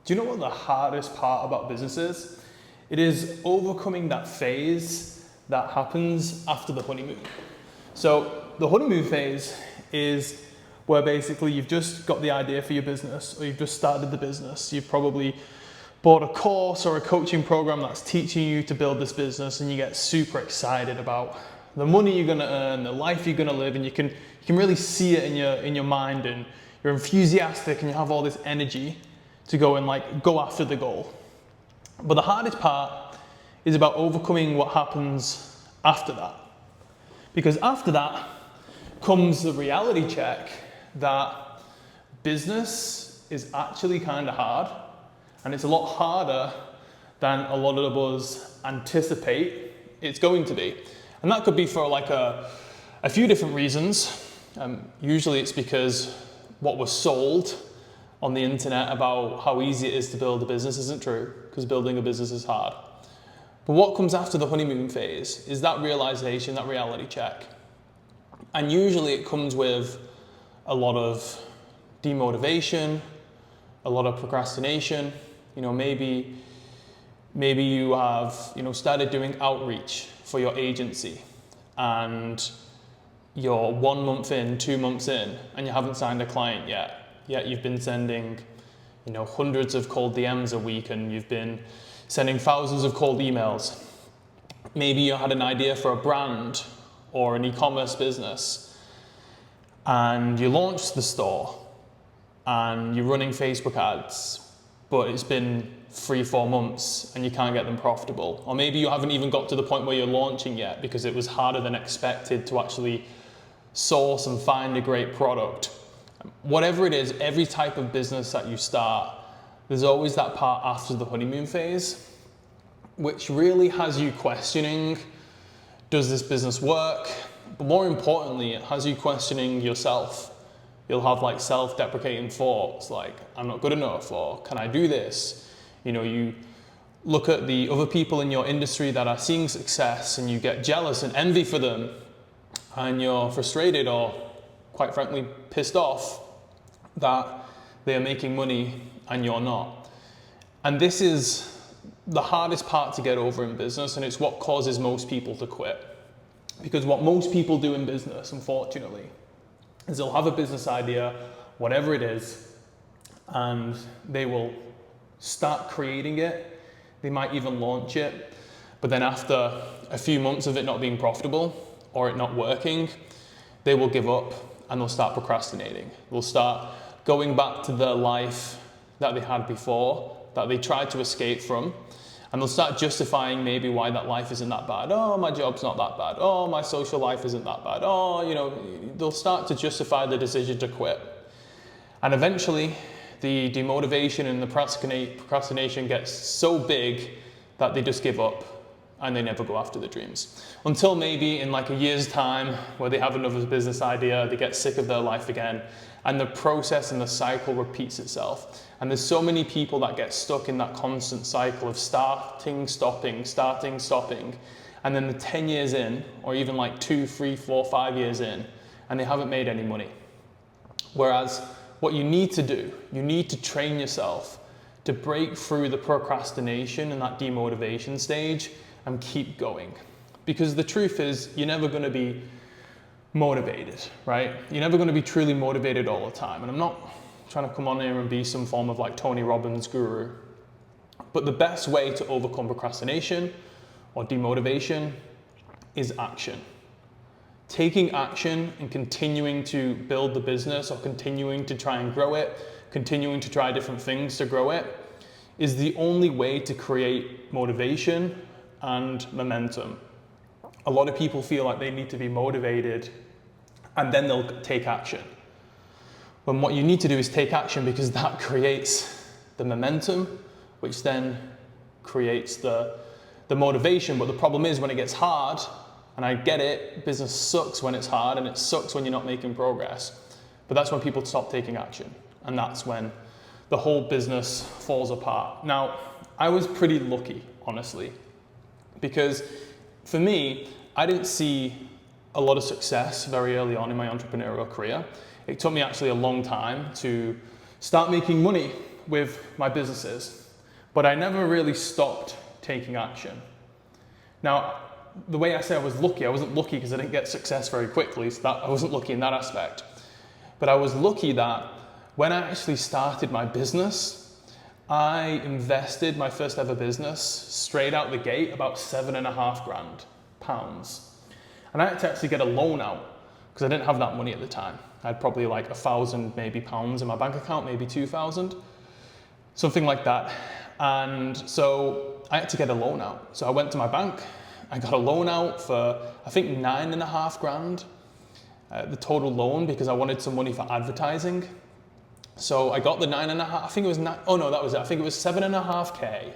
Do you know what the hardest part about business is? It is overcoming that phase that happens after the honeymoon. So the honeymoon phase is where basically you've just got the idea for your business, or you've just started the business. You've probably bought a course or a coaching program that's teaching you to build this business, and you get super excited about the money you're gonna earn, the life you're gonna live, and you can really see it in your mind, and you're enthusiastic and you have all this energy to go and go after the goal. But the hardest part is about overcoming what happens after that. Because after that comes the reality check that business is actually kind of hard, and it's a lot harder than a lot of us anticipate it's going to be. And that could be for a few different reasons. Usually it's because what was sold on the internet about how easy it is to build a business isn't true, because building a business is hard. But what comes after the honeymoon phase is that realization, that reality check. And usually it comes with a lot of demotivation, a lot of procrastination. Maybe you have, started doing outreach for your agency, and you're 1 month in, 2 months in, and you haven't signed a client yet. Yet you've been sending, hundreds of cold DMs a week, and you've been sending thousands of cold emails. Maybe you had an idea for a brand or an e-commerce business, and you launched the store, and you're running Facebook ads, but it's been 3-4 months and you can't get them profitable. Or maybe you haven't even got to the point where you're launching yet because it was harder than expected to actually source and find a great product. Whatever it is, every type of business that you start, there's always that part after the honeymoon phase, which really has you questioning, does this business work? But more importantly, it has you questioning yourself. You'll have self-deprecating thoughts like, I'm not good enough, or can I do this? You look at the other people in your industry that are seeing success, and you get jealous and envy for them, and you're frustrated or quite frankly pissed off that they are making money and you're not. And this is the hardest part to get over in business, and it's what causes most people to quit. Because what most people do in business, unfortunately, is they'll have a business idea, whatever it is, and they will start creating it. They might even launch it, but then after a few months of it not being profitable or it not working, they will give up and they'll start procrastinating. They'll start going back to the life that they had before, that they tried to escape from, and they'll start justifying maybe why that life isn't that bad. Oh, my job's not that bad. Oh, my social life isn't that bad. Oh, they'll start to justify the decision to quit. And eventually, the demotivation and the procrastination gets so big that they just give up and they never go after the dreams. Until maybe in a year's time, where they have another business idea, they get sick of their life again, and the process and the cycle repeats itself. And there's so many people that get stuck in that constant cycle of starting, stopping, and then the 10 years in, or even 2, 3, 4, 5 years in, and they haven't made any money. Whereas what you need to do, you need to train yourself to break through the procrastination and that demotivation stage and keep going. Because the truth is, you're never going to be motivated, right? You're never going to be truly motivated all the time. And I'm not trying to come on here and be some form of Tony Robbins guru. But the best way to overcome procrastination or demotivation is action. Taking action and continuing to build the business, or continuing to try and grow it, continuing to try different things to grow it, is the only way to create motivation and momentum. A lot of people feel like they need to be motivated and then they'll take action. When what you need to do is take action, because that creates the momentum, which then creates the motivation. But the problem is, when it gets hard, and I get it, business sucks when it's hard, and it sucks when you're not making progress. But that's when people stop taking action, and that's when the whole business falls apart. Now, I was pretty lucky, honestly, because for me, I didn't see a lot of success very early on in my entrepreneurial career. It took me actually a long time to start making money. with my businesses, but I never really stopped taking action. Now, the way I say I was wasn't lucky because I didn't get success very quickly, so that I wasn't lucky in that aspect. But I was lucky that when I actually started my business, I invested my first ever business straight out the gate about £7,500. And I had to actually get a loan out because I didn't have that money at the time. I had probably like £1,000 maybe pounds in my bank account, maybe 2,000, something like that. And so I had to get a loan out. So I went to my bank, I got a loan out for I think £9,500, the total loan, because I wanted some money for advertising. So I got the 9.5, I think it was nine, oh no, that was it. I think it was 7.5K.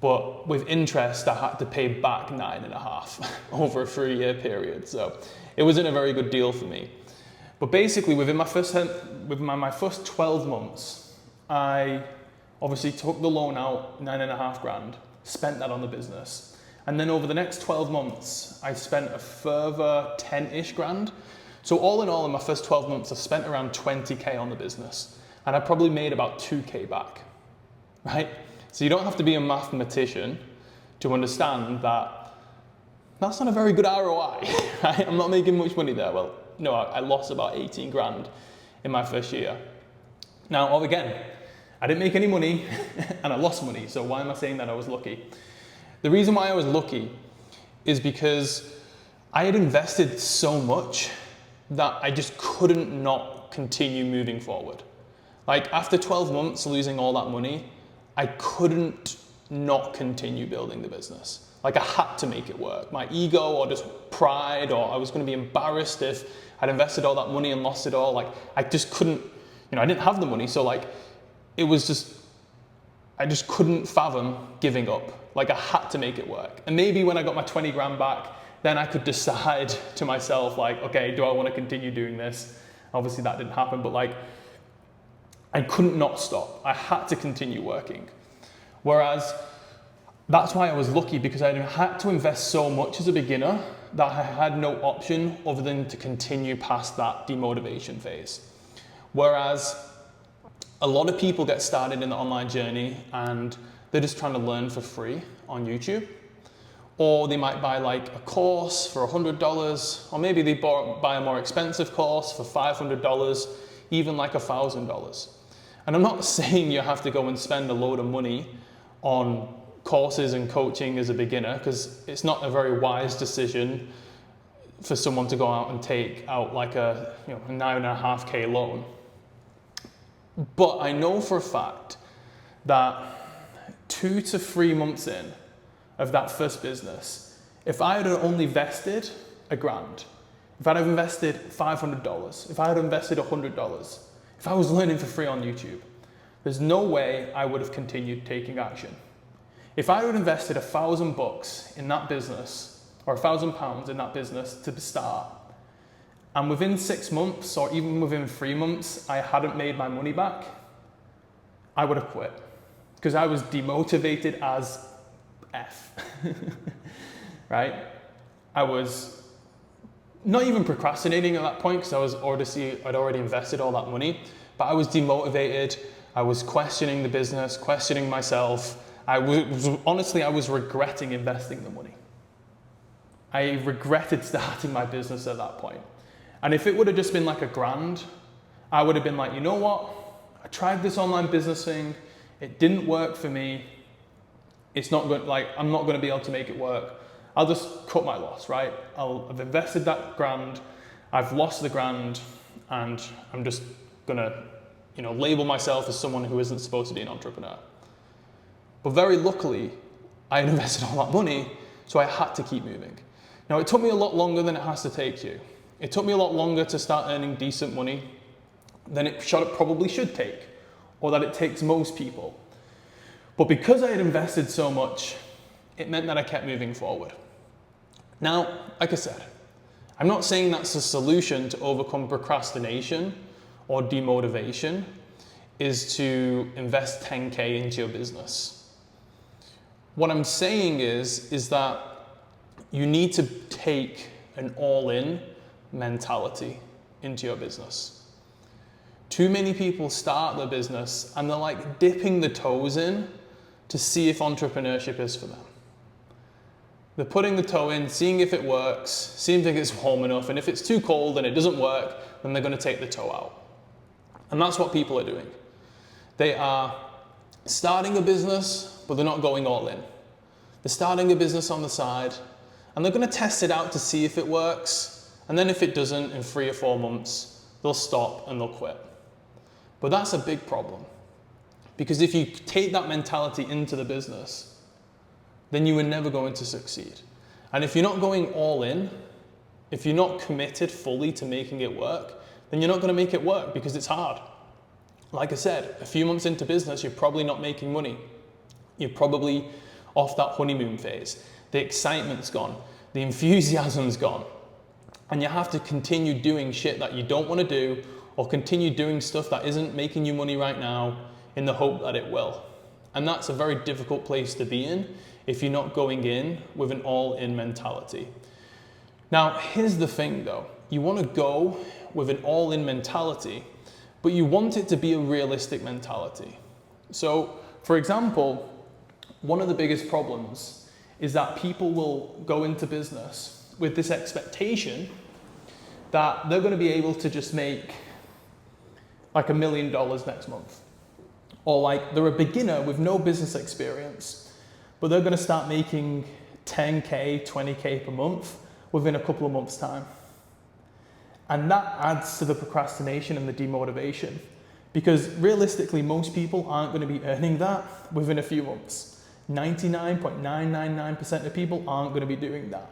But with interest, I had to pay back 9.5 over a 3-year period. So it wasn't a very good deal for me. But basically, within my first 12 months, I obviously took the loan out, 9.5 grand, spent that on the business. And then over the next 12 months, I spent a further 10-ish grand. So all in all, in my first 12 months, I spent around 20K on the business. And I probably made about 2K back, right? So you don't have to be a mathematician to understand that that's not a very good ROI, right? I'm not making much money there. Well, no, I lost about 18 grand in my first year. Now, again, I didn't make any money and I lost money. So why am I saying that I was lucky? The reason why I was lucky is because I had invested so much that I just couldn't not continue moving forward. Like after 12 months losing all that money, I couldn't not continue building the business. Like I had to make it work. My ego or just pride, or I was going to be embarrassed if I'd invested all that money and lost it all. Like I just couldn't, I didn't have the money. So like it was just, I just couldn't fathom giving up. Like I had to make it work. And maybe when I got my 20 grand back, then I could decide to myself like, okay, do I want to continue doing this? Obviously that didn't happen, but like I couldn't not stop. I had to continue working. Whereas that's why I was lucky, because I had to invest so much as a beginner that I had no option other than to continue past that demotivation phase. Whereas a lot of people get started in the online journey and they're just trying to learn for free on YouTube. Or they might buy like a course for $100, or maybe they buy a more expensive course for $500, even like $1,000. And I'm not saying you have to go and spend a load of money on courses and coaching as a beginner, because it's not a very wise decision for someone to go out and take out like a 9.5K loan. But I know for a fact that 2 to 3 months in of that first business, if I had only invested £1,000, if I'd have invested $500, if I had invested $100, if I was learning for free on YouTube, there's no way I would have continued taking action. If I had invested $1,000 in that business, or £1,000 in that business to start, and within 6 months or even within 3 months, I hadn't made my money back, I would have quit. Because I was demotivated as F, right? I was not even procrastinating at that point because I'd already invested all that money, but I was demotivated. I was questioning the business, questioning myself. Honestly, I was regretting investing the money. I regretted starting my business at that point. And if it would have just been like $1,000, I would have been like, you know what? I tried this online business thing. It didn't work for me. It's not good. Like, I'm not going to be able to make it work. I'll just cut my loss, right? I've invested that $1,000. I've lost the $1,000, and I'm just going to, label myself as someone who isn't supposed to be an entrepreneur. But very luckily, I had invested all that money, so I had to keep moving. Now, it took me a lot longer than it has to take you. It took me a lot longer to start earning decent money than it probably should take, or that it takes most people. But because I had invested so much, it meant that I kept moving forward. Now, like I said, I'm not saying that's a solution to overcome procrastination or demotivation, is to invest 10K into your business. What I'm saying is that you need to take an all-in mentality into your business. Too many people start their business and they're like dipping the toes in to see if entrepreneurship is for them. They're putting the toe in, seeing if it works, seeing if it's warm enough, and if it's too cold and it doesn't work, then they're going to take the toe out. And that's what people are doing. They are starting a business, but they're not going all in. They're starting a business on the side, and they're going to test it out to see if it works, and then if it doesn't, in 3 or 4 months, they'll stop and they'll quit. But that's a big problem, because if you take that mentality into the business, then you are never going to succeed. And if you're not going all in, if you're not committed fully to making it work, then you're not going to make it work because it's hard. Like I said, a few months into business, you're probably not making money. You're probably off that honeymoon phase. The excitement's gone. The enthusiasm's gone. And you have to continue doing shit that you don't want to do, or continue doing stuff that isn't making you money right now in the hope that it will. And that's a very difficult place to be in if you're not going in with an all-in mentality. Now, here's the thing though. You want to go with an all-in mentality, but you want it to be a realistic mentality. So, for example, one of the biggest problems is that people will go into business with this expectation that they're going to be able to just make like $1 million next month. Or like they're a beginner with no business experience, but they're going to start making 10K, 20K per month within a couple of months' time. And that adds to the procrastination and the demotivation, because realistically, most people aren't going to be earning that within a few months. 99.999% of people aren't going to be doing that.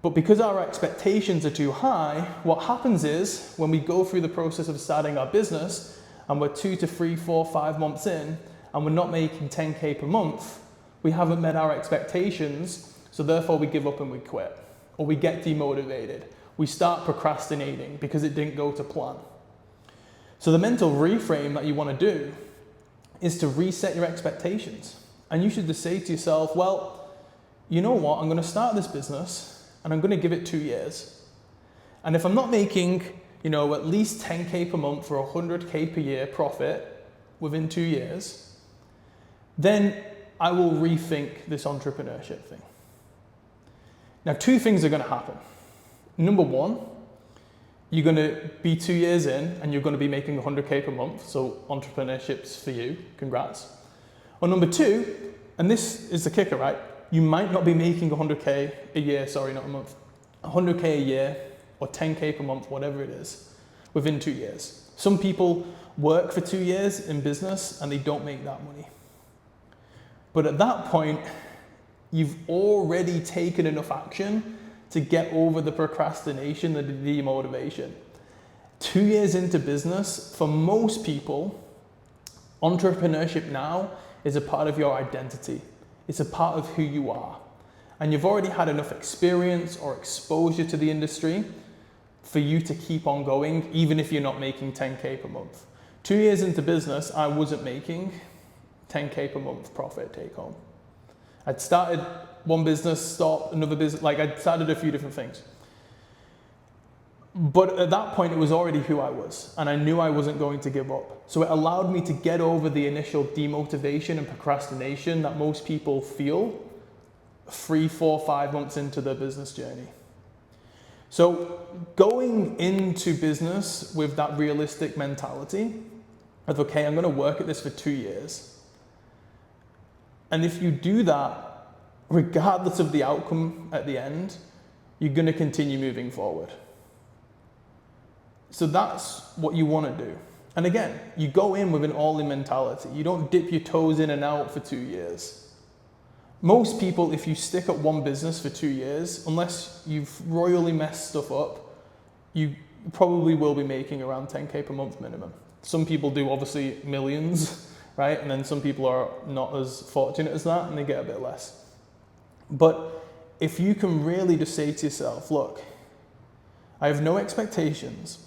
But because our expectations are too high, what happens is when we go through the process of starting our business and we're 2 to 3, 4, 5 months in and we're not making 10K per month, we haven't met our expectations, so therefore we give up and we quit. Or we get demotivated. We start procrastinating because it didn't go to plan. So the mental reframe that you want to do is to reset your expectations. And you should just say to yourself, well, you know what, I'm going to start this business and I'm going to give it 2 years. And if I'm not making, at least 10K per month or 100K per year profit within 2 years, then I will rethink this entrepreneurship thing. Now, 2 things are going to happen. Number 1, you're going to be 2 years in and you're going to be making 100K per month. So entrepreneurship's for you. Congrats. Or number 2, and this is the kicker, right? You might not be making 100K a year, sorry, not a month, 100K a year or 10K per month, whatever it is, within 2 years. Some people work for 2 years in business and they don't make that money. But at that point, you've already taken enough action to get over the procrastination, the demotivation. 2 years into business, for most people, entrepreneurship now is a part of your identity. It's a part of who you are. And you've already had enough experience or exposure to the industry for you to keep on going, even if you're not making 10K per month. 2 years into business, I wasn't making 10K per month profit take home. I'd started one business, stopped another business, I'd started a few different things. But at that point, it was already who I was, and I knew I wasn't going to give up. So it allowed me to get over the initial demotivation and procrastination that most people feel 3, 4, 5 months into their business journey. So going into business with that realistic mentality of, okay, I'm going to work at this for 2 years. And if you do that, regardless of the outcome at the end, you're going to continue moving forward. So that's what you want to do. And again, you go in with an all-in mentality. You don't dip your toes in and out for 2 years. Most people, if you stick at one business for 2 years, unless you've royally messed stuff up, you probably will be making around 10K per month minimum. Some people do obviously millions, right? And then some people are not as fortunate as that and they get a bit less. But if you can really just say to yourself, look, I have no expectations,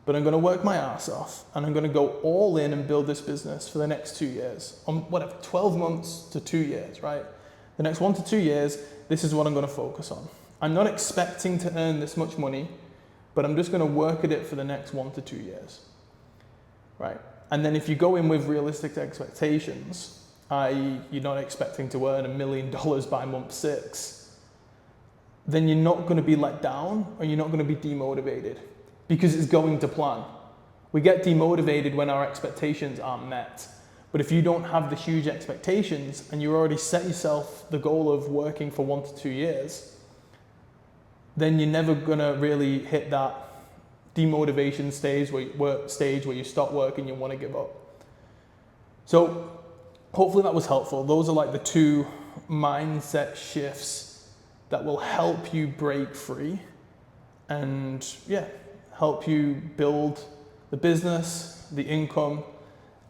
but I'm going to work my ass off and I'm going to go all in and build this business for the next 2 years, on whatever, 12 months to 2 years, right? The next 1 to 2 years, this is what I'm going to focus on. I'm not expecting to earn this much money, but I'm just going to work at it for the next 1 to 2 years. right? And then if you go in with realistic expectations, i.e. you're not expecting to earn $1 million by month 6, then you're not going to be let down or you're not going to be demotivated because it's going to plan. We get demotivated when our expectations aren't met. But if you don't have the huge expectations and you already set yourself the goal of working for 1 to 2 years, then you're never going to really hit that demotivation stage where you stop working, you want to give up. So hopefully that was helpful. Those are like the 2 mindset shifts that will help you break free and help you build the business, the income,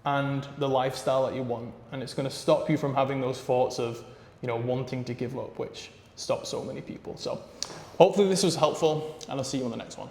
and the lifestyle that you want. And it's going to stop you from having those thoughts of, wanting to give up, which stops so many people. So hopefully this was helpful, and I'll see you on the next one.